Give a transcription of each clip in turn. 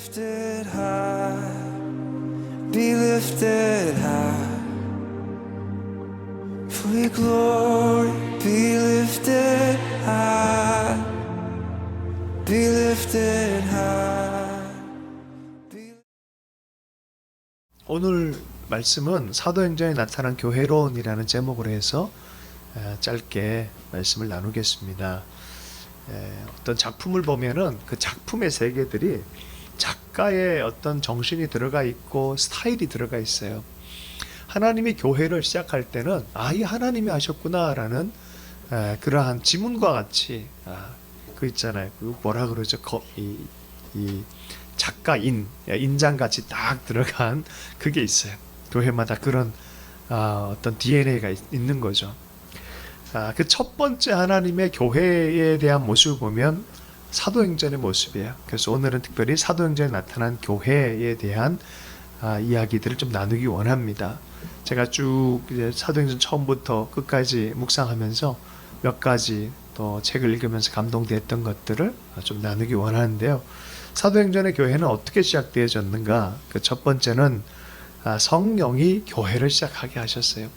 lifted high, be lifted high. For your glory, be lifted high, be lifted high. 오늘 말씀은 사도행전에 나타난 교회론이라는 제목으로 해서 짧게 말씀을 나누겠습니다. 어떤 작품을 보면은 그 작품의 세계들이 작가의 어떤 정신이 들어가 있고 스타일이 들어가 있어요. 하나님이 교회를 시작할 때는 이 하나님이 하셨구나라는 그러한 지문과 같이 그 있잖아요. 그 뭐라 그러죠? 이 작가인 인장같이 딱 들어간 그게 있어요. 교회마다 그런 어떤 DNA가 있는 거죠. 그 첫 번째 하나님의 교회에 대한 모습을 보면 사도행전의 모습이에요. 그래서 오늘은 특별히 사도행전에 나타난 교회에 대한 이야기들을 좀 나누기 원합니다. 제가 쭉 이제 사도행전 처음부터 끝까지 묵상하면서 몇 가지 또 책을 읽으면서 감동됐던 것들을 좀 나누기 원하는데요. 사도행전의 교회는 어떻게 시작되어졌는가? 그 첫 번째는 성령이 교회를 시작하게 하셨어요.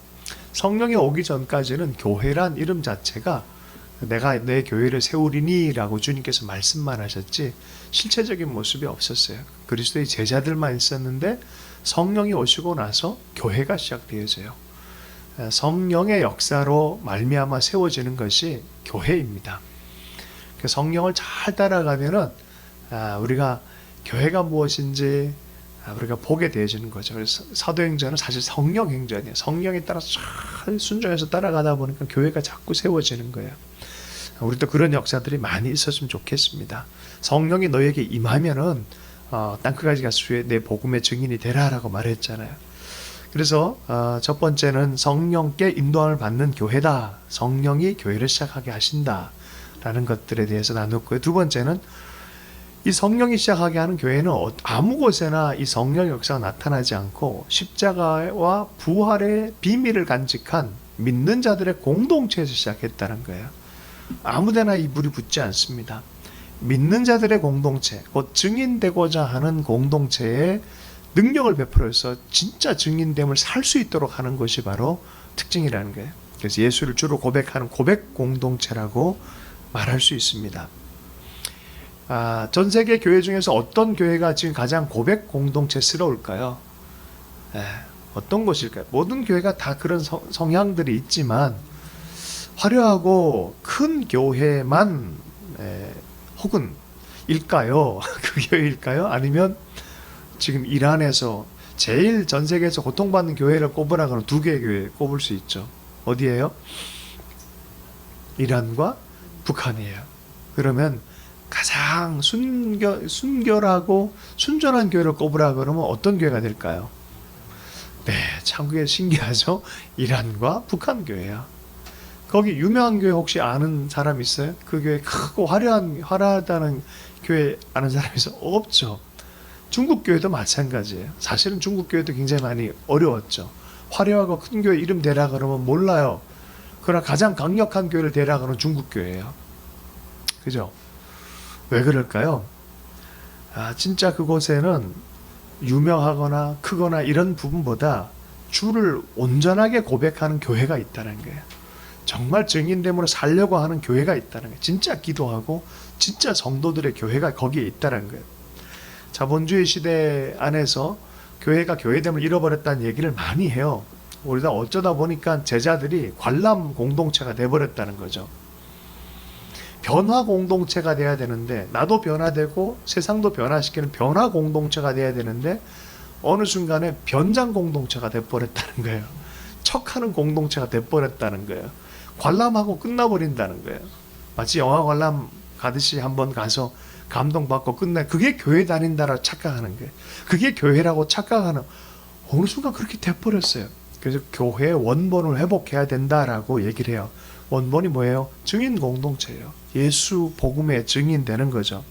성령이 오기 전까지는 교회란 이름 자체가 내가 내 교회를 세우리니 라고 주님께서 말씀만 하셨지 실체적인 모습이 없었어요. 그리스도의 제자들만 있었는데 성령이 오시고 나서 교회가 시작되어져요. 성령의 역사로 말미암아 세워지는 것이 교회입니다. 성령을 잘 따라가면은 우리가 교회가 무엇인지 우리가 보게 되어지는 거죠. 그래서 사도행전은 사실 성령행전이에요. 성령에 따라 잘 순종해서 따라가다 보니까 교회가 자꾸 세워지는 거예요. 우리도 그런 역사들이 많이 있었으면 좋겠습니다. 성령이 너에게 임하면은 땅끝까지 가서 내 복음의 증인이 되라라고 말했잖아요. 그래서 첫 번째는 성령께 인도함을 받는 교회다. 성령이 교회를 시작하게 하신다라는 것들에 대해서 나눴고요. 두 번째는 이 성령이 시작하게 하는 교회는 아무 곳에나 이 성령의 역사가 나타나지 않고 십자가와 부활의 비밀을 간직한 믿는 자들의 공동체에서 시작했다는 거예요. 아무데나 이 불이 붙지 않습니다. 믿는 자들의 공동체, 곧 증인되고자 하는 공동체에 능력을 베풀어서 진짜 증인됨을 살 수 있도록 하는 것이 바로 특징이라는 거예요. 그래서 예수를 주로 고백하는 고백 공동체라고 말할 수 있습니다. 전 세계 교회 중에서 어떤 교회가 지금 가장 고백 공동체스러울까요? 어떤 것일까요? 모든 교회가 다 그런 성향들이 있지만 화려하고 큰 교회만 혹은 일까요? 그 교회일까요? 아니면 지금 이란에서 제일 전 세계에서 고통받는 교회를 꼽으라 그러면 두 개의 교회 꼽을 수 있죠. 어디예요? 이란과 북한이에요. 그러면 가장 순결하고 순전한 교회를 꼽으라 그러면 어떤 교회가 될까요? 네, 참 그게 신기하죠? 이란과 북한 교회야. 거기 유명한 교회 혹시 아는 사람 있어요? 그 교회 크고 화려하다는 교회 아는 사람 있어요? 없죠. 중국 교회도 마찬가지예요. 사실은 중국 교회도 굉장히 많이 어려웠죠. 화려하고 큰 교회 이름 대라 그러면 몰라요. 그러나 가장 강력한 교회를 대라 그러면 중국 교회예요. 그죠? 왜 그럴까요? 진짜 그곳에는 유명하거나 크거나 이런 부분보다 주를 온전하게 고백하는 교회가 있다는 거예요. 정말 증인됨으로 살려고 하는 교회가 있다는 거예요. 진짜 기도하고 진짜 성도들의 교회가 거기에 있다는 거예요. 자본주의 시대 안에서 교회가 교회됨을 잃어버렸다는 얘기를 많이 해요. 우리가 어쩌다 보니까 제자들이 관람 공동체가 돼버렸다는 거죠. 변화 공동체가 돼야 되는데 나도 변화되고 세상도 변화시키는 변화 공동체가 돼야 되는데 어느 순간에 변장 공동체가 돼버렸다는 거예요. 척하는 공동체가 돼버렸다는 거예요. 관람하고 끝나버린다는 거예요. 마치 영화 관람 가듯이 한번 가서 감동받고 그게 교회 다닌다라고 착각하는 거예요. 그게 교회라고 착각하는 어느 순간 그렇게 돼버렸어요. 그래서 교회의 원본을 회복해야 된다라고 얘기를 해요. 원본이 뭐예요? 증인 공동체예요. 예수 복음의 증인되는 거죠.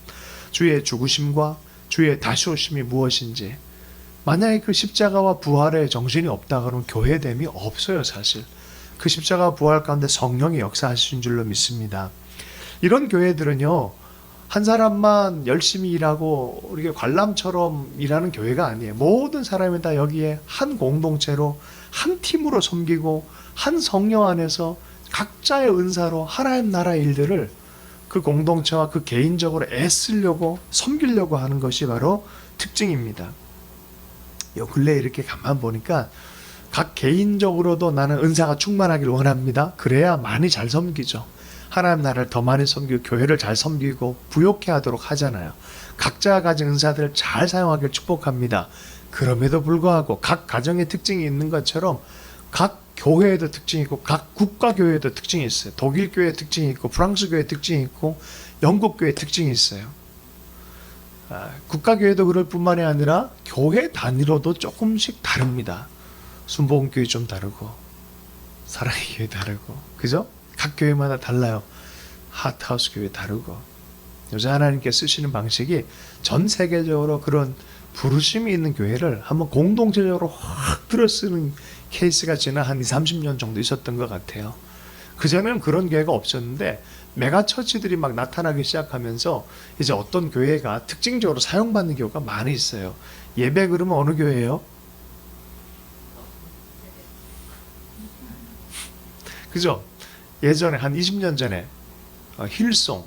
주의 죽으심과 주의 다시 오심이 무엇인지. 만약에 그 십자가와 부활의 정신이 없다 그러면 교회됨이 없어요. 사실 그 십자가와 부활 가운데 성령이 역사하신 줄로 믿습니다. 이런 교회들은요 한 사람만 열심히 일하고 이렇게 관람처럼 일하는 교회가 아니에요. 모든 사람이 다 여기에 한 공동체로 한 팀으로 섬기고 한 성령 안에서 각자의 은사로 하나님 나라의 일들을 그 공동체와 그 개인적으로 애쓰려고 섬기려고 하는 것이 바로 특징입니다. 요 근래 이렇게 가만 보니까 각 개인적으로도 나는 은사가 충만하길 원합니다. 그래야 많이 잘 섬기죠. 하나님 나라를 더 많이 섬기고 교회를 잘 섬기고 부욕해 하도록 하잖아요. 각자가 가진 은사들을 잘 사용하길 축복합니다. 그럼에도 불구하고 각 가정의 특징이 있는 것처럼 각 교회에도 특징이 있고 각 국가 교회에도 특징이 있어요. 독일 교회의 특징이 있고 프랑스 교회의 특징이 있고 영국 교회의 특징이 있어요. 국가 교회도 그럴 뿐만이 아니라 교회 단위로도 조금씩 다릅니다. 순복음교회 좀 다르고 사랑의 교회 다르고 그죠? 각 교회마다 달라요. 하트하우스 교회 다르고 요새 하나님께 쓰시는 방식이 전 세계적으로 그런 부르심이 있는 교회를 한번 공동체적으로 확 들어쓰는 케이스가 지난 한 20, 30년 정도 있었던 것 같아요. 그전에는 그런 교회가 없었는데 메가처치들이 막 나타나기 시작하면서 이제 어떤 교회가 특징적으로 사용받는 경우가 많이 있어요. 예배 그러면 어느 교회예요? 그죠? 예전에 한 20년 전에 힐송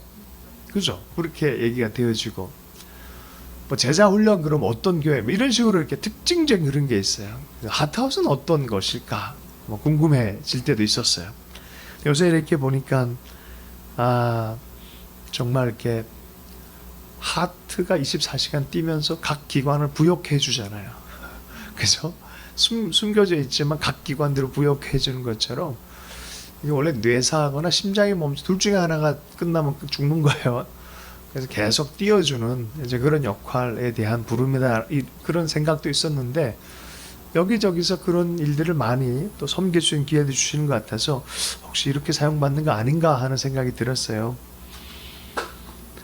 그죠? 그렇게 얘기가 되어지고 뭐 제자 훈련 그러면 어떤 교회 뭐 이런 식으로 이렇게 특징적인 그런 게 있어요. 하트하우스는 어떤 것일까? 뭐 궁금해질 때도 있었어요. 요새 이렇게 보니까 정말 이렇게 하트가 24시간 뛰면서 각 기관을 부욕해 주잖아요. 그죠? 숨겨져 있지만 각 기관들을 부욕해 주는 것처럼 이게 원래 뇌사하거나 심장이 멈춰 둘 중에 하나가 끝나면 죽는 거예요. 그래서 계속 띄워주는 이제 그런 역할에 대한 부름이다 그런 생각도 있었는데 여기저기서 그런 일들을 많이 또 섬길 수 있는 기회도 주시는 것 같아서 혹시 이렇게 사용받는 거 아닌가 하는 생각이 들었어요.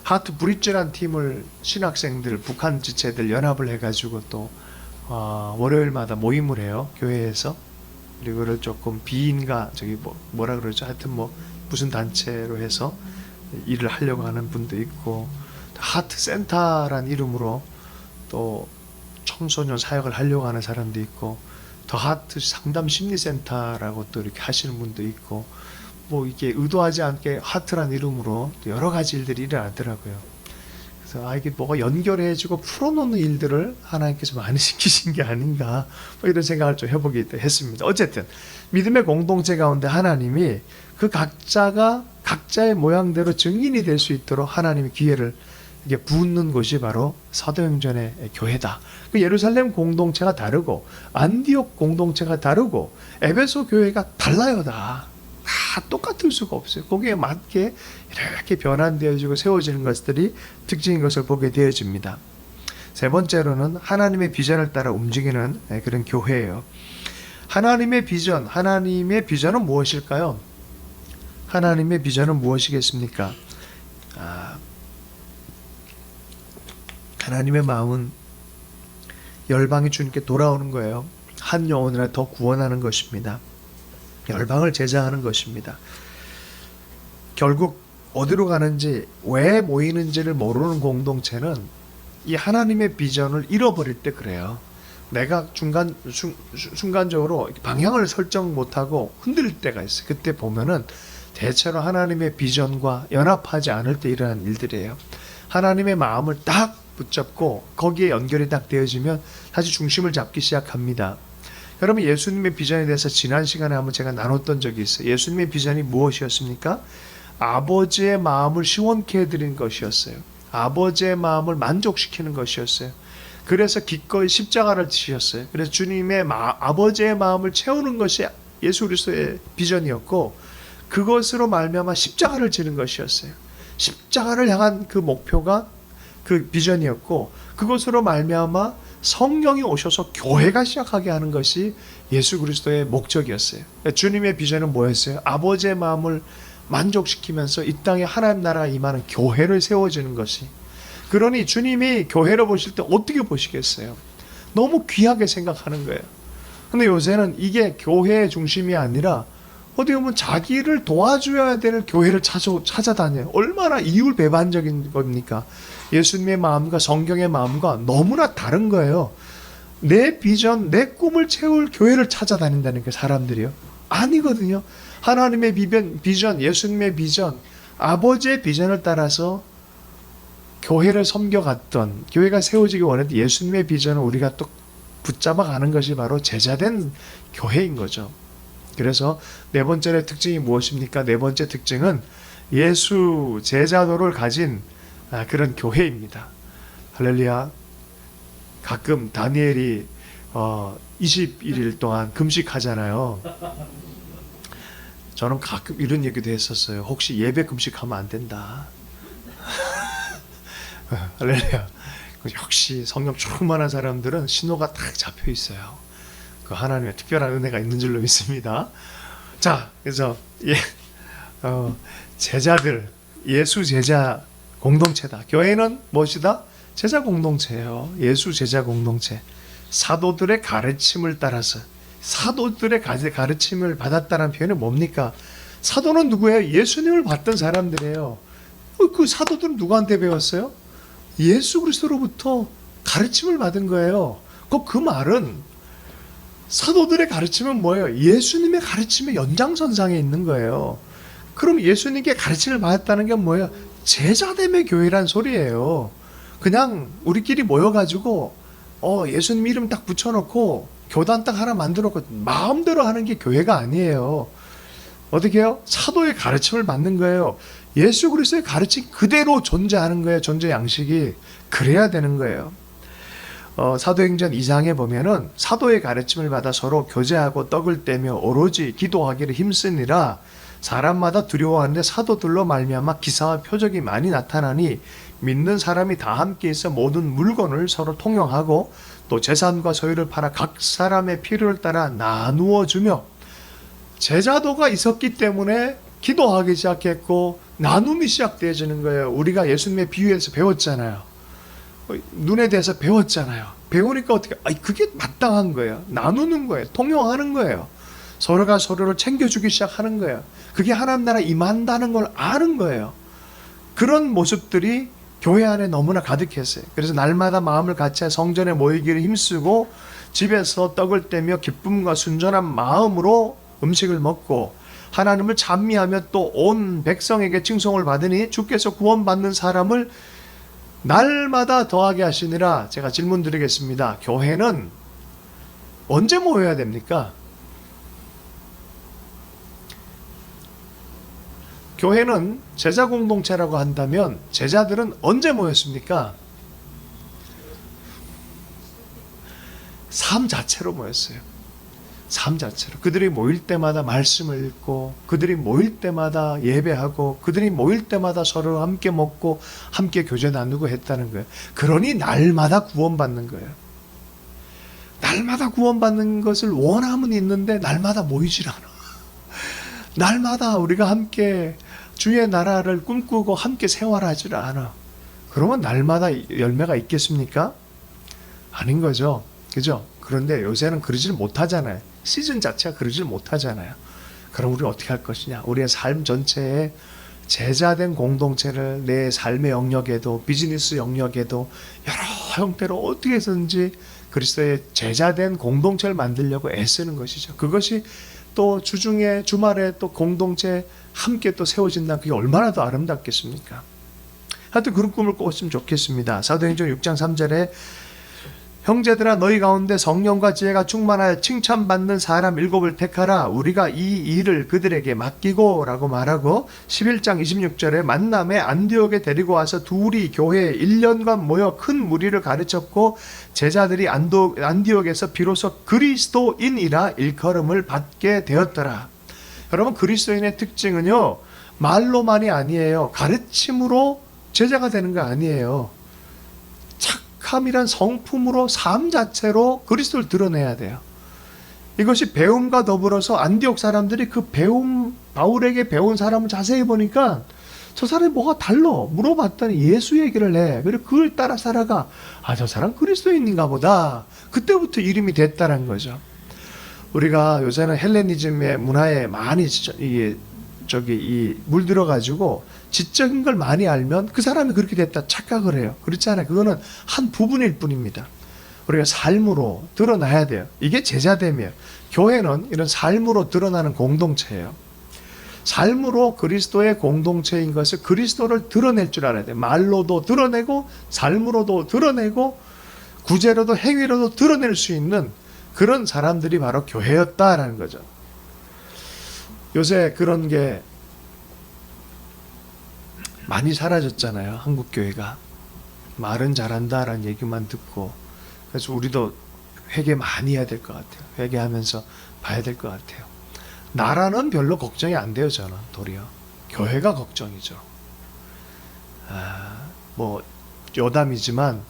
하트 브릿지라는 팀을 신학생들 북한 지체들 연합을 해가지고 또 월요일마다 모임을 해요. 교회에서. 그리고 그걸 조금 비인가 뭐라 그러죠? 하여튼 뭐 무슨 단체로 해서 일을 하려고 하는 분도 있고 하트 센터란 이름으로 또 청소년 사역을 하려고 하는 사람도 있고 더 하트 상담 심리센터라고 또 이렇게 하시는 분도 있고 뭐 이게 의도하지 않게 하트란 이름으로 여러 가지 일들이 일어나더라고요. 그래서 이게 뭐가 연결해주고 풀어놓는 일들을 하나님께서 많이 시키신 게 아닌가 뭐 이런 생각을 좀 해보기도 했습니다. 어쨌든 믿음의 공동체 가운데 하나님이 그 각자가 각자의 모양대로 증인이 될 수 있도록 하나님이 기회를 이게 붓는 곳이 바로 사도행전의 교회다. 그 예루살렘 공동체가 다르고 안디옥 공동체가 다르고 에베소 교회가 달라요. 다 똑같을 수가 없어요. 거기에 맞게 이렇게 변환되어지고 세워지는 것들이 특징인 것을 보게 되어집니다. 세 번째로는 하나님의 비전을 따라 움직이는 그런 교회예요. 하나님의 비전은 무엇일까요? 하나님의 비전은 무엇이겠습니까? 하나님의 마음은 열방이 주님께 돌아오는 거예요. 한 영혼이라 더 구원하는 것입니다. 열방을 제자하는 것입니다. 결국 어디로 가는지 왜 모이는지를 모르는 공동체는 이 하나님의 비전을 잃어버릴 때 그래요. 내가 순간적으로 방향을 설정 못하고 흔들릴 때가 있어요. 그때 보면은 대체로 하나님의 비전과 연합하지 않을 때 일어나는 일들이에요. 하나님의 마음을 딱 붙잡고 거기에 연결이 딱 되어지면 다시 중심을 잡기 시작합니다. 여러분 예수님의 비전에 대해서 지난 시간에 한번 제가 나눴던 적이 있어요. 예수님의 비전이 무엇이었습니까? 아버지의 마음을 시원케 해드리는 것이었어요. 아버지의 마음을 만족시키는 것이었어요. 그래서 기꺼이 십자가를 지셨어요. 그래서 주님의 아버지의 마음을 채우는 것이 예수 그리스도의 비전이었고 그것으로 말미암아 십자가를 지는 것이었어요. 십자가를 향한 그 목표가 그 비전이었고 그것으로 말미암아 성령이 오셔서 교회가 시작하게 하는 것이 예수 그리스도의 목적이었어요. 주님의 비전은 뭐였어요? 아버지의 마음을 만족시키면서 이 땅에 하나님 나라가 임하는 교회를 세워지는 것이. 그러니 주님이 교회를 보실 때 어떻게 보시겠어요? 너무 귀하게 생각하는 거예요. 근데 요새는 이게 교회의 중심이 아니라 어떻게 보면 자기를 도와줘야 될 교회를 찾아다녀요. 얼마나 이율배반적인 겁니까? 예수님의 마음과 성경의 마음과 너무나 다른 거예요. 내 비전, 내 꿈을 채울 교회를 찾아다닌다는 게 사람들이요. 아니거든요. 하나님의 비전, 예수님의 비전, 아버지의 비전을 따라서 교회를 섬겨갔던, 교회가 세워지기 원했던 예수님의 비전을 우리가 또 붙잡아 가는 것이 바로 제자된 교회인 거죠. 그래서 네 번째 특징이 무엇입니까? 네 번째 특징은 예수 제자도를 가진 그런 교회입니다. 할렐루야. 가끔 다니엘이 21일 동안 금식하잖아요. 저는 가끔 이런 얘기도 했었어요. 혹시 예배 금식하면 안 된다. 할렐루야. 역시 성령 충만한 사람들은 신호가 딱 잡혀 있어요. 그 하나님의 특별한 은혜가 있는 줄로 믿습니다. 자, 그래서 제자들, 예수 제자 공동체다. 교회는 무엇이다? 제자 공동체예요. 예수 제자 공동체. 사도들의 가르침을 따라서, 사도들의 가르침을 받았다는 표현은 뭡니까? 사도는 누구예요? 예수님을 받던 사람들이에요. 그 사도들은 누구한테 배웠어요? 예수 그리스도로부터 가르침을 받은 거예요. 그 말은 사도들의 가르침은 뭐예요? 예수님의 가르침의 연장선상에 있는 거예요. 그럼 예수님께 가르침을 받았다는 게 뭐예요? 제자됨의 교회란 소리예요. 그냥 우리끼리 모여가지고 예수님 이름 딱 붙여놓고 교단 딱 하나 만들어놓고 마음대로 하는 게 교회가 아니에요. 어떻게 해요? 사도의 가르침을 받는 거예요. 예수 그리스도의 가르침 그대로 존재하는 거예요. 존재 양식이. 그래야 되는 거예요. 사도행전 2장에 보면은 사도의 가르침을 받아 서로 교제하고 떡을 떼며 오로지 기도하기를 힘쓰니라. 사람마다 두려워하는데 사도들로 말미암아 기사와 표적이 많이 나타나니 믿는 사람이 다 함께 있어 모든 물건을 서로 통용하고 또 재산과 소유를 팔아 각 사람의 필요를 따라 나누어 주며, 제자도가 있었기 때문에 기도하기 시작했고 나눔이 시작되어지는 거예요. 우리가 예수님의 비유에서 배웠잖아요. 눈에 대해서 배웠잖아요. 배우니까 어떻게, 그게 마땅한 거예요. 나누는 거예요. 통용하는 거예요. 서로가 서로를 챙겨주기 시작하는 거예요. 그게 하나님 나라 임한다는 걸 아는 거예요. 그런 모습들이 교회 안에 너무나 가득했어요. 그래서 날마다 마음을 같이 성전에 모이기를 힘쓰고 집에서 떡을 떼며 기쁨과 순전한 마음으로 음식을 먹고 하나님을 찬미하며 또 온 백성에게 칭송을 받으니 주께서 구원받는 사람을 날마다 더하게 하시니라. 제가 질문 드리겠습니다. 교회는 언제 모여야 됩니까? 교회는 제자 공동체라고 한다면 제자들은 언제 모였습니까? 삶 자체로 모였어요. 삶 자체로. 그들이 모일 때마다 말씀을 읽고, 그들이 모일 때마다 예배하고, 그들이 모일 때마다 서로 함께 먹고 함께 교제 나누고 했다는 거예요. 그러니 날마다 구원받는 거예요. 날마다 구원받는 것을 원함은 있는데 날마다 모이질 않아. 날마다 우리가 함께 주의 나라를 꿈꾸고 함께 생활하지 않아. 그러면 날마다 열매가 있겠습니까? 아닌 거죠. 그죠? 그런데 요새는 그러지를 못하잖아요. 시즌 자체가 그러지를 못하잖아요. 그럼 우리는 어떻게 할 것이냐? 우리의 삶 전체에 제자된 공동체를 내 삶의 영역에도, 비즈니스 영역에도 여러 형태로 어떻게 해서든지 그리스도의 제자된 공동체를 만들려고 애쓰는 것이죠. 그것이 또 주중에 주말에 또 공동체 함께 또 세워진다면 그게 얼마나 더 아름답겠습니까? 하여튼 그런 꿈을 꿨으면 좋겠습니다. 사도행전 6장 3절에 형제들아 너희 가운데 성령과 지혜가 충만하여 칭찬받는 사람 7을 택하라. 우리가 이 일을 그들에게 맡기고 라고 말하고 11장 26절에 만남에 안디옥에 데리고 와서 둘이 교회에 1년간 모여 큰 무리를 가르쳤고 제자들이 안디옥에서 비로소 그리스도인이라 일컬음을 받게 되었더라. 여러분, 그리스도인의 특징은요, 말로만이 아니에요. 가르침으로 제자가 되는 거 아니에요. 착함이란 성품으로 삶 자체로 그리스도를 드러내야 돼요. 이것이 배움과 더불어서 안디옥 사람들이 그 배움, 바울에게 배운 사람을 자세히 보니까 저 사람이 뭐가 달라 물어봤더니 예수 얘기를 해. 그리고 그걸 따라 살아가. 저 사람 그리스도인인가 보다. 그때부터 이름이 됐다는 거죠. 우리가 요새는 헬레니즘의 문화에 많이 물들어 가지고 지적인 걸 많이 알면 그 사람이 그렇게 됐다 착각을 해요. 그렇지 않아요. 그거는 한 부분일 뿐입니다. 우리가 삶으로 드러나야 돼요. 이게 제자됨이에요. 교회는 이런 삶으로 드러나는 공동체예요. 삶으로 그리스도의 공동체인 것을 그리스도를 드러낼 줄 알아야 돼요. 말로도 드러내고 삶으로도 드러내고 구제로도 행위로도 드러낼 수 있는 그런 사람들이 바로 교회였다라는 거죠. 요새 그런 게 많이 사라졌잖아요. 한국 교회가 말은 잘한다라는 얘기만 듣고. 그래서 우리도 회개 많이 해야 될 것 같아요. 회개하면서 봐야 될 것 같아요. 나라는 별로 걱정이 안 돼요. 저는 도리어 교회가 걱정이죠. 뭐 여담이지만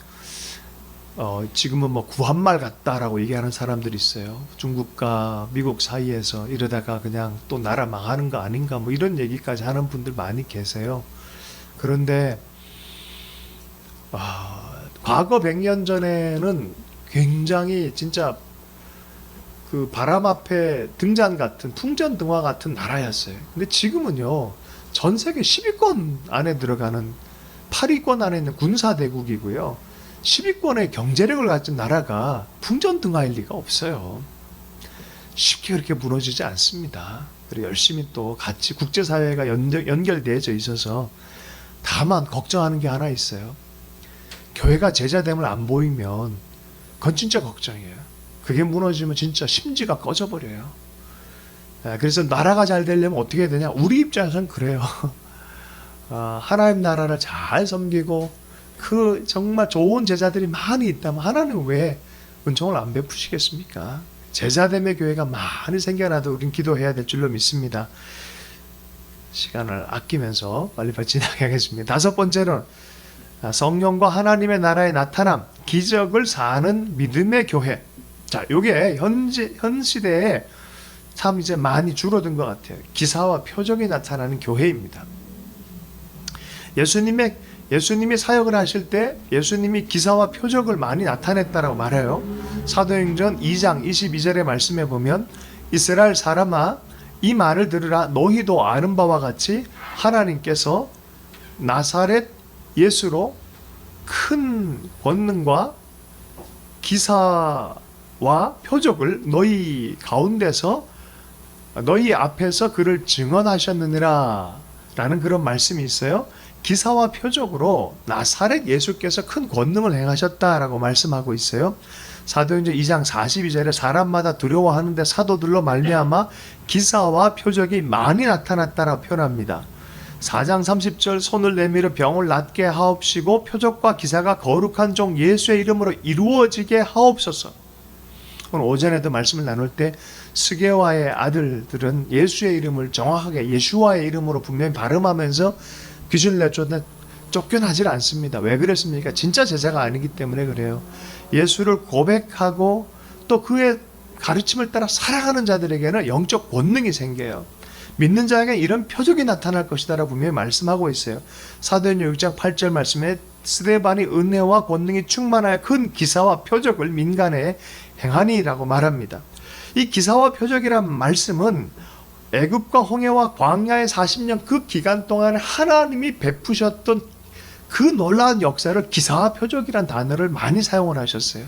지금은 뭐 구한말 같다라고 얘기하는 사람들이 있어요. 중국과 미국 사이에서 이러다가 그냥 또 나라 망하는 거 아닌가 뭐 이런 얘기까지 하는 분들 많이 계세요. 그런데 과거 100년 전에는 굉장히 진짜 그 바람 앞에 등잔 같은 풍전등화 같은 나라였어요. 근데 지금은요, 전 세계 10위권 안에 들어가는 8위권 안에 있는 군사대국이고요. 10위권의 경제력을 가진 나라가 풍전등화일 리가 없어요. 쉽게 그렇게 무너지지 않습니다. 그리고 열심히 또 같이 국제사회가 연결되어져 있어서 다만 걱정하는 게 하나 있어요. 교회가 제자됨을 안 보이면 그건 진짜 걱정이에요. 그게 무너지면 진짜 심지가 꺼져버려요. 그래서 나라가 잘 되려면 어떻게 해야 되냐? 우리 입장에서는 그래요. 하나님 나라를 잘 섬기고 그 정말 좋은 제자들이 많이 있다면 하나님은 왜 은총을 안 베푸시겠습니까? 제자됨의 교회가 많이 생겨나도 우린 기도해야 될 줄로 믿습니다. 시간을 아끼면서 빨리빨리 지나가겠습니다. 5번째는 성령과 하나님의 나라의 나타남, 기적을 사는 믿음의 교회. 자, 요게 현 시대에 참 이제 많이 줄어든 것 같아요. 기사와 표적이 나타나는 교회입니다. 예수님이 사역을 하실 때 예수님이 기사와 표적을 많이 나타냈다라고 말해요. 사도행전 2장 22절의 말씀에 보면 이스라엘 사람아 이 말을 들으라. 너희도 아는 바와 같이 하나님께서 나사렛 예수로 큰 권능과 기사와 표적을 너희 가운데서 너희 앞에서 그를 증언하셨느니라 라는 그런 말씀이 있어요. 기사와 표적으로 나사렛 예수께서 큰 권능을 행하셨다라고 말씀하고 있어요. 사도행전 2장 42절에 사람마다 두려워하는데 사도들로 말미암아 기사와 표적이 많이 나타났다라고 표현합니다. 4장 30절 손을 내밀어 병을 낫게 하옵시고 표적과 기사가 거룩한 종 예수의 이름으로 이루어지게 하옵소서. 오늘 오전에도 말씀을 나눌 때 스게와의 아들들은 예수의 이름을 정확하게 예수와의 이름으로 분명히 발음하면서 귀신을 내쫓는데 쫓겨나질 않습니다. 왜 그랬습니까? 진짜 제자가 아니기 때문에 그래요. 예수를 고백하고 또 그의 가르침을 따라 살아가는 자들에게는 영적 권능이 생겨요. 믿는 자에게 이런 표적이 나타날 것이다 라고 분명히 말씀하고 있어요. 사도행전 6장 8절 말씀에 스데반이 은혜와 권능이 충만하여 큰 기사와 표적을 민간에 행하니라고 말합니다. 이 기사와 표적이란 말씀은 애굽과 홍해와 광야의 40년 그 기간 동안 하나님이 베푸셨던 그 놀라운 역사를 기사와 표적이란 단어를 많이 사용을 하셨어요.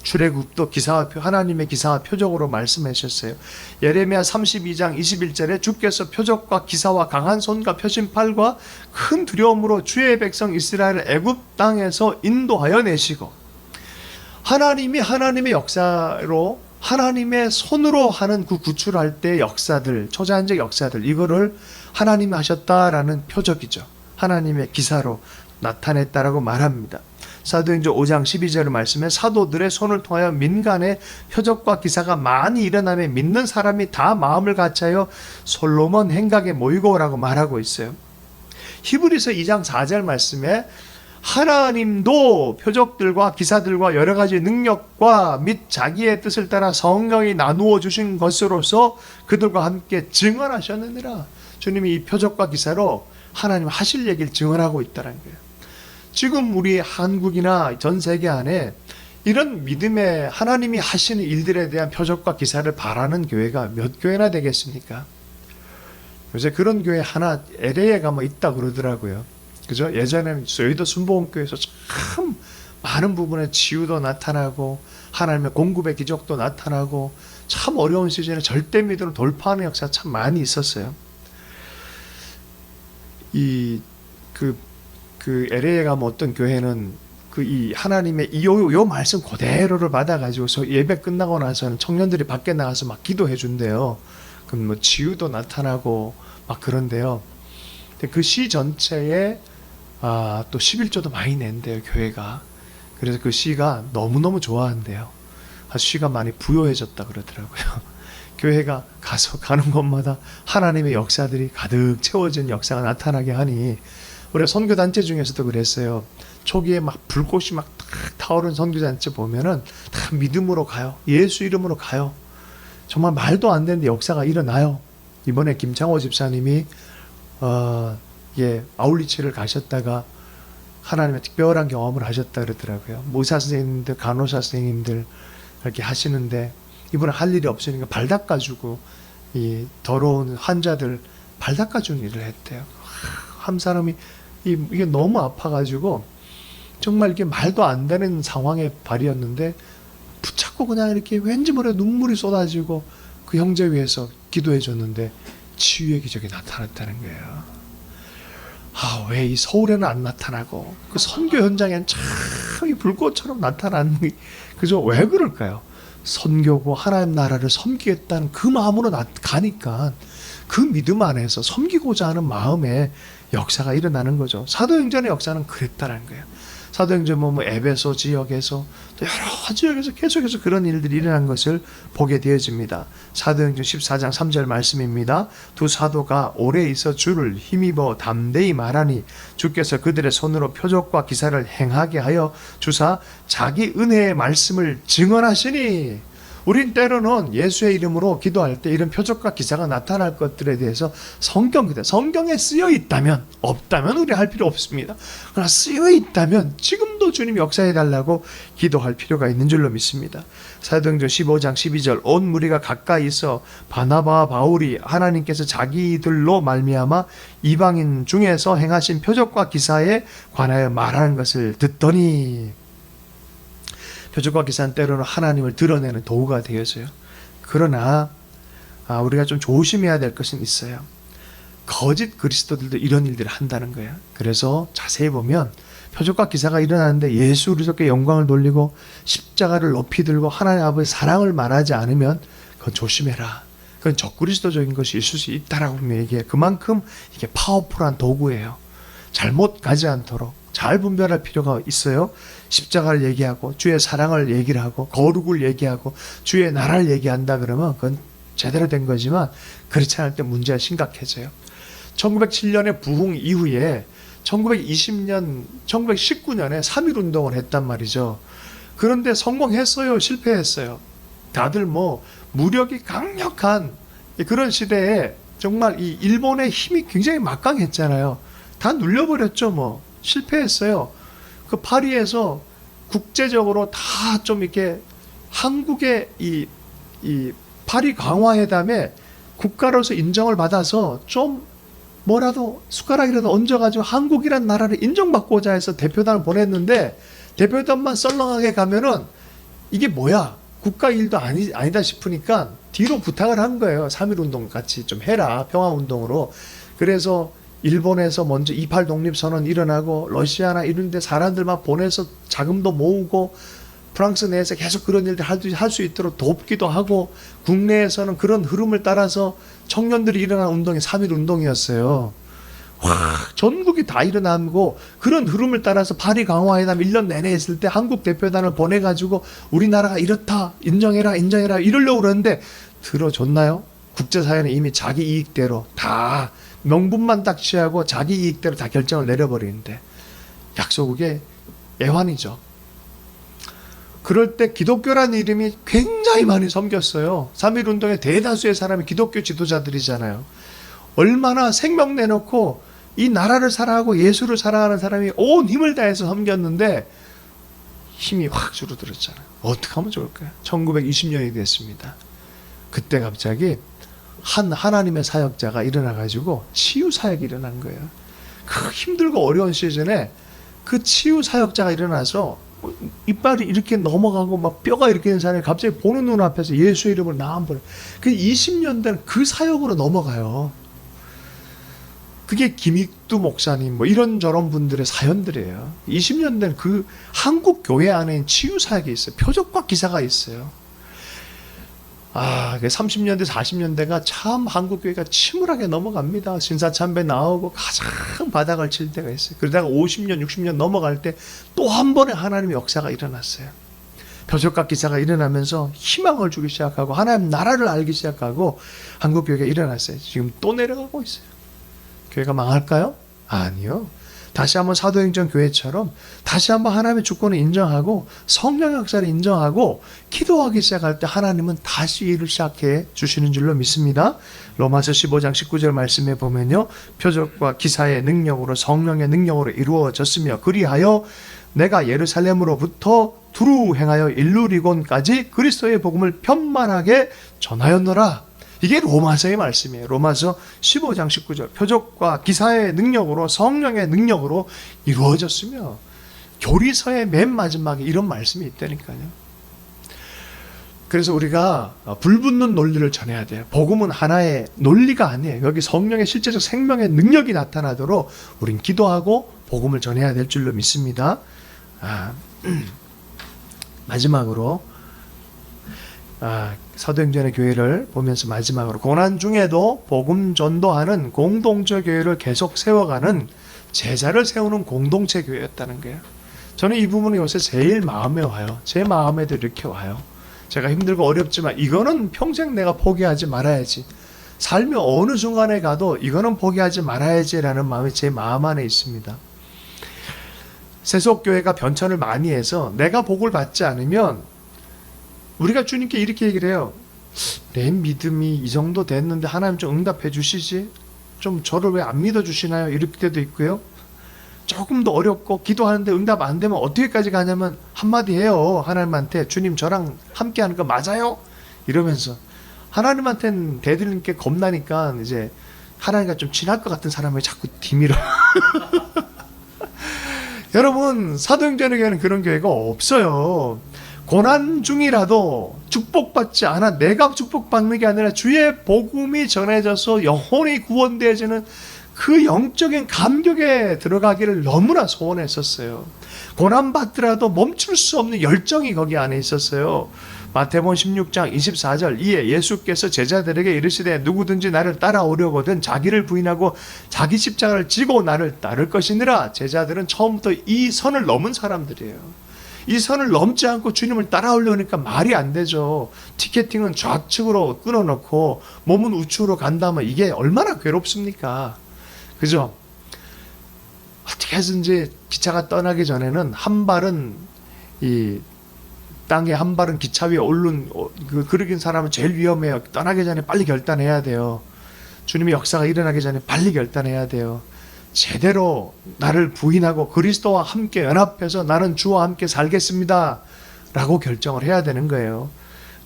출애굽도 기사와 하나님의 기사와 표적으로 말씀하셨어요. 예레미야 32장 21절에 주께서 표적과 기사와 강한 손과 펴신 팔과 큰 두려움으로 주의 백성 이스라엘을 애굽 땅에서 인도하여 내시고 하나님이 하나님의 역사로 하나님의 손으로 하는 그 구출할 때 역사들, 초자연적 역사들 이거를 하나님이 하셨다라는 표적이죠. 하나님의 기사로 나타냈다라고 말합니다. 사도행전 5장 12절 말씀에 사도들의 손을 통하여 민간에 표적과 기사가 많이 일어나며 믿는 사람이 다 마음을 같이하여 솔로몬 행각에 모이고라고 말하고 있어요. 히브리서 2장 4절 말씀에 하나님도 표적들과 기사들과 여러 가지 능력과 및 자기의 뜻을 따라 성령이 나누어 주신 것으로서 그들과 함께 증언하셨느니라. 주님이 이 표적과 기사로 하나님 하실 얘기를 증언하고 있다는 거예요. 지금 우리 한국이나 전 세계 안에 이런 믿음의 하나님이 하시는 일들에 대한 표적과 기사를 바라는 교회가 몇 교회나 되겠습니까? 요새 그런 교회 하나 LA에 가면 있다 그러더라고요. 그죠? 예전에는 여의도 순복음교회에서 참 많은 부분에 치유도 나타나고 하나님의 공급의 기적도 나타나고 참 어려운 시즌에 절대 믿음을 돌파하는 역사가 참 많이 있었어요. 그 LA에 가면 어떤 교회는 이 하나님의 요 말씀 그대로를 받아가지고서 예배 끝나고 나서는 청년들이 밖에 나가서 막 기도해 준대요. 그럼 뭐 치유도 나타나고 막 그런데요. 그 시 전체에 또 11조도 많이 낸대요, 교회가. 그래서 그 시가 너무너무 좋아한대요. 시가 많이 부요해졌다 그러더라고요. 교회가 가는 곳마다 하나님의 역사들이 가득 채워진 역사가 나타나게 하니, 우리 선교단체 중에서도 그랬어요. 초기에 막 불꽃이 막 탁 타오른 선교단체 보면은 다 믿음으로 가요. 예수 이름으로 가요. 정말 말도 안 되는데 역사가 일어나요. 이번에 김창호 집사님이 아울리치를 가셨다가 하나님의 특별한 경험을 하셨다 그러더라고요. 의사 선생님들, 간호사 선생님들 이렇게 하시는데 이분은 할 일이 없으니까 발 닦아주고 이 더러운 환자들 발 닦아주는 일을 했대요. 한 사람이 이게 너무 아파가지고 정말 이게 말도 안 되는 상황의 발이었는데 붙잡고 그냥 이렇게 왠지 모르게 눈물이 쏟아지고 그 형제 위해서 기도해 줬는데 치유의 기적이 나타났다는 거예요. 왜 이 서울에는 안 나타나고 그 선교 현장엔 참 이 불꽃처럼 나타나는 그죠? 왜 그럴까요? 선교고 하나님 나라를 섬기겠다는 그 마음으로 가니까 그 믿음 안에서 섬기고자 하는 마음에 역사가 일어나는 거죠. 사도행전의 역사는 그랬다는 거예요. 사도행전 뭐 에베소 지역에서 또 여러 지역에서 계속해서 그런 일들이 일어난 것을 보게 되어집니다. 사도행전 14장 3절 말씀입니다. 두 사도가 오래 있어 주를 힘입어 담대히 말하니 주께서 그들의 손으로 표적과 기사를 행하게 하여 주사 자기 은혜의 말씀을 증언하시니, 우린 때로는 예수의 이름으로 기도할 때 이런 표적과 기사가 나타날 것들에 대해서 성경에 쓰여 있다면, 없다면 우리 할 필요 없습니다. 그러나 쓰여 있다면 지금도 주님 역사해 달라고 기도할 필요가 있는 줄로 믿습니다. 사도행전 15장 12절 온 무리가 가까이 있어 바나바와 바울이 하나님께서 자기들로 말미암아 이방인 중에서 행하신 표적과 기사에 관하여 말하는 것을 듣더니, 표적과 기사는 때로는 하나님을 드러내는 도구가 되어져요. 그러나 우리가 좀 조심해야 될 것은 있어요. 거짓 그리스도들도 이런 일들을 한다는 거예요. 그래서 자세히 보면 표적과 기사가 일어나는데 예수 그리스도께 영광을 돌리고 십자가를 높이 들고 하나님 아버지의 사랑을 말하지 않으면 그건 조심해라. 그건 적그리스도적인 것이 있을 수 있다라고 보면 이게 그만큼 이게 파워풀한 도구예요. 잘못 가지 않도록 잘 분별할 필요가 있어요. 십자가를 얘기하고 주의 사랑을 얘기를 하고 거룩을 얘기하고 주의 나라를 얘기한다 그러면 그건 제대로 된 거지만 그렇지 않을 때 문제가 심각해져요. 1907년에 부흥 이후에 1919년에 3.1운동을 했단 말이죠. 그런데 성공했어요? 실패했어요? 다들 뭐 무력이 강력한 그런 시대에 정말 이 일본의 힘이 굉장히 막강했잖아요. 다 눌려버렸죠. 뭐 실패했어요. 그 파리에서 국제적으로 다 좀 이렇게 한국의 이 파리 강화회담에 국가로서 인정을 받아서 좀 뭐라도 숟가락이라도 얹어가지고 한국이란 나라를 인정받고자 해서 대표단을 보냈는데 대표단만 썰렁하게 가면은 이게 뭐야 국가 일도 아니다 싶으니까 뒤로 부탁을 한 거예요. 3.1운동 같이 좀 해라 평화운동으로. 그래서 일본에서 먼저 28 독립선언 일어나고 러시아나 이런 데 사람들만 보내서 자금도 모으고 프랑스 내에서 계속 그런 일들 할 수 있도록 돕기도 하고 국내에서는 그런 흐름을 따라서 청년들이 일어난 운동이 3.1 운동이었어요. 전국이 다 일어나고 그런 흐름을 따라서 파리 강화회담 1년 내내 했을 때 한국 대표단을 보내가지고 우리나라가 이렇다 인정해라 이러려고 그러는데 들어줬나요? 국제사회는 이미 자기 이익대로 다 명분만 딱 취하고 자기 이익대로 다 결정을 내려버리는데 약소국의 애환이죠. 그럴 때 기독교라는 이름이 굉장히 많이 섬겼어요. 3.1운동의 대다수의 사람이 기독교 지도자들이잖아요. 얼마나 생명 내놓고 이 나라를 사랑하고 예수를 사랑하는 사람이 온 힘을 다해서 섬겼는데 힘이 확 줄어들었잖아요. 어떻게 하면 좋을까요? 1920년이 됐습니다. 그때 갑자기 한 하나님의 사역자가 일어나가지고 치유 사역이 일어난 거예요. 그 힘들고 어려운 시즌에 그 치유 사역자가 일어나서 이빨이 이렇게 넘어가고 막 뼈가 이렇게 된 사람이 갑자기 보는 눈앞에서 예수의 이름을 나한번 그 20년 된 그 사역으로 넘어가요. 그게 김익두 목사님 뭐 이런저런 분들의 사연들이에요. 20년 된 그 한국 교회 안에 치유 사역이 있어요. 표적과 기사가 있어요. 30년대 40년대가 참 한국 교회가 침울하게 넘어갑니다. 신사참배 나오고 가장 바닥을 칠 때가 있어요. 그러다가 50년 60년 넘어갈 때 또 한 번의 하나님의 역사가 일어났어요. 표적과 기사가 일어나면서 희망을 주기 시작하고 하나님 나라를 알기 시작하고 한국 교회가 일어났어요. 지금 또 내려가고 있어요. 교회가 망할까요? 아니요. 다시 한번 사도행전 교회처럼 다시 한번 하나님의 주권을 인정하고 성령의 역사를 인정하고 기도하기 시작할 때 하나님은 다시 일을 시작해 주시는 줄로 믿습니다. 로마서 15장 19절 말씀에 보면요. 표적과 기사의 능력으로 성령의 능력으로 이루어졌으며 그리하여 내가 예루살렘으로부터 두루 행하여 일루리곤까지 그리스도의 복음을 편만하게 전하였노라. 이게 로마서의 말씀이에요. 로마서 15장 19절. 표적과 기사의 능력으로 성령의 능력으로 이루어졌으며 교리서의 맨 마지막에 이런 말씀이 있다니까요. 그래서 우리가 불붙는 논리를 전해야 돼요. 복음은 하나의 논리가 아니에요. 여기 성령의 실제적 생명의 능력이 나타나도록 우린 기도하고 복음을 전해야 될 줄로 믿습니다. 마지막으로 사도행전의 교회를 보면서 마지막으로 고난 중에도 복음 전도하는 공동체 교회를 계속 세워가는 제자를 세우는 공동체 교회였다는 거예요. 저는 이 부분이 요새 제일 마음에 와요. 제 마음에도 이렇게 와요. 제가 힘들고 어렵지만 이거는 평생 내가 포기하지 말아야지. 삶의 어느 순간에 가도 이거는 포기하지 말아야지라는 마음이 제 마음 안에 있습니다. 세속교회가 변천을 많이 해서 내가 복을 받지 않으면 우리가 주님께 이렇게 얘기를 해요. 내 믿음이 이 정도 됐는데 하나님 좀 응답해 주시지? 좀 저를 왜 안 믿어주시나요? 이럴 때도 있고요. 조금 더 어렵고 기도하는데 응답 안 되면 어떻게까지 가냐면 한마디 해요. 하나님한테 주님 저랑 함께 하는 거 맞아요? 이러면서 하나님한테는 대드리는 게 겁나니까 이제 하나님과 좀 친할 것 같은 사람을 자꾸 뒤밀어. 여러분 사도행전의 교회는 그런 교회가 없어요. 고난 중이라도 축복받지 않아 내가 축복받는 게 아니라 주의 복음이 전해져서 영혼이 구원되어지는 그 영적인 감격에 들어가기를 너무나 소원했었어요. 고난받더라도 멈출 수 없는 열정이 거기 안에 있었어요. 마태복음 16장 24절 이에 예수께서 제자들에게 이르시되 누구든지 나를 따라오려거든 자기를 부인하고 자기 십자가를 지고 나를 따를 것이니라. 제자들은 처음부터 이 선을 넘은 사람들이에요. 이 선을 넘지 않고 주님을 따라오려니까 말이 안 되죠. 티켓팅은 좌측으로 끊어놓고 몸은 우측으로 간다면 이게 얼마나 괴롭습니까? 그죠? 어떻게 해서든지 기차가 떠나기 전에는 한 발은 이 땅에 한 발은 기차 위에 오른 그러긴 사람은 제일 위험해요. 떠나기 전에 빨리 결단해야 돼요. 주님의 역사가 일어나기 전에 빨리 결단해야 돼요. 제대로 나를 부인하고 그리스도와 함께 연합해서 나는 주와 함께 살겠습니다 라고 결정을 해야 되는 거예요.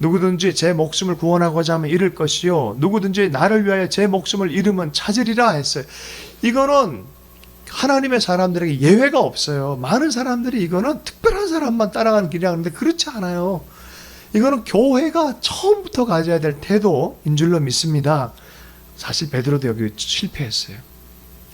누구든지 제 목숨을 구원하고자 하면 잃을 것이요 누구든지 나를 위하여 제 목숨을 잃으면 찾으리라 했어요. 이거는 하나님의 사람들에게 예외가 없어요. 많은 사람들이 이거는 특별한 사람만 따라가는 길이라 하는데 그렇지 않아요. 이거는 교회가 처음부터 가져야 될 태도인 줄로 믿습니다. 사실 베드로도 여기 실패했어요.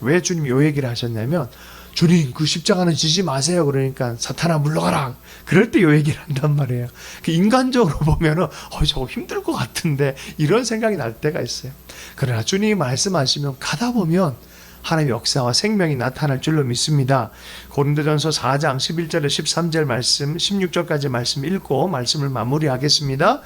왜 주님이 이 얘기를 하셨냐면 주님 그 십자가는 지지 마세요. 그러니까 사탄아 물러가라. 그럴 때 이 얘기를 한단 말이에요. 인간적으로 보면은 저거 힘들 것 같은데 이런 생각이 날 때가 있어요. 그러나 주님이 말씀하시면 가다 보면 하나님의 역사와 생명이 나타날 줄로 믿습니다. 고린도전서 4장 11절에 13절 말씀 16절까지 말씀 읽고 말씀을 마무리하겠습니다.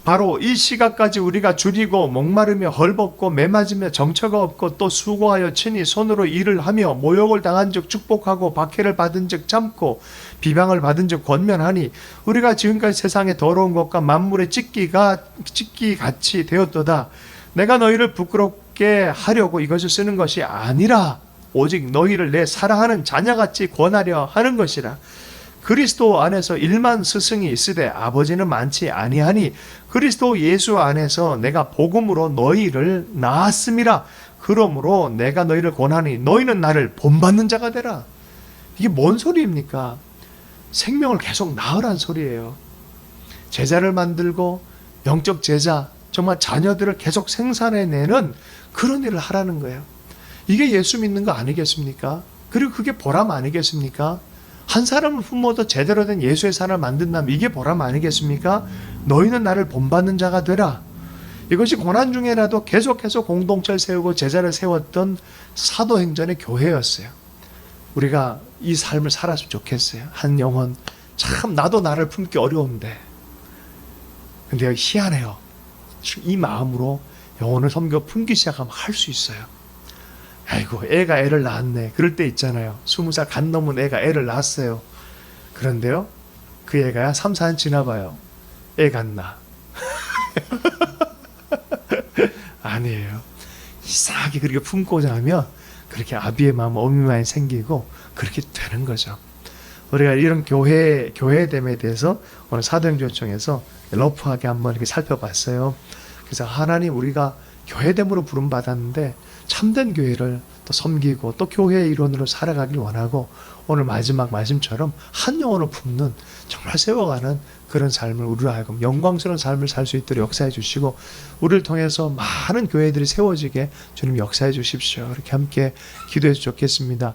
바로 이 시각까지 우리가 줄이고 목마르며 헐벗고 매맞으며 정처가 없고 또 수고하여 친히 손으로 일을 하며 모욕을 당한 즉 축복하고 박해를 받은 즉 참고 비방을 받은 즉 권면하니 우리가 지금까지 세상의 더러운 것과 만물의 찢기같이 되었도다. 내가 너희를 부끄럽게 하려고 이것을 쓰는 것이 아니라 오직 너희를 내 사랑하는 자녀같이 권하려 하는 것이라. 그리스도 안에서 1만 스승이 있으되 아버지는 많지 아니하니 그리스도 예수 안에서 내가 복음으로 너희를 낳았음이라. 그러므로 내가 너희를 권하니 너희는 나를 본받는 자가 되라. 이게 뭔 소리입니까? 생명을 계속 낳으란 소리예요. 제자를 만들고 영적 제자, 정말 자녀들을 계속 생산해내는 그런 일을 하라는 거예요. 이게 예수 믿는 거 아니겠습니까? 그리고 그게 보람 아니겠습니까? 한 사람을 품어도 제대로 된 예수의 사람을 만든다면 이게 보람 아니겠습니까? 너희는 나를 본받는 자가 되라. 이것이 고난중에라도 계속해서 공동체를 세우고 제자를 세웠던 사도행전의 교회였어요. 우리가 이 삶을 살았으면 좋겠어요. 한 영혼, 참 나도 나를 품기 어려운데, 근데 희한해요. 이 마음으로 영혼을 섬겨 품기 시작하면 할 수 있어요. 아이고, 애가 애를 낳았네. 그럴 때 있잖아요. 20살 간 넘은 애가 애를 낳았어요. 그런데요, 그 애가 3, 4년 지나봐요. 애가 안 낳아. 아니에요. 이상하게 그렇게 품고자 하면 그렇게 아비의 마음, 어미의 마음이 생기고 그렇게 되는 거죠. 우리가 이런 교회됨에 대해서 오늘 사도행전청에서 러프하게 한번 이렇게 살펴봤어요. 그래서 하나님, 우리가 교회됨으로 부름받았는데 참된 교회를 또 섬기고 또 교회의 일원으로 살아가길 원하고, 오늘 마지막 말씀처럼 한 영혼을 품는, 정말 세워가는 그런 삶을 우리로 하여금 영광스러운 삶을 살 수 있도록 역사해 주시고, 우리를 통해서 많은 교회들이 세워지게 주님 역사해 주십시오. 이렇게 함께 기도해 주셨겠습니다.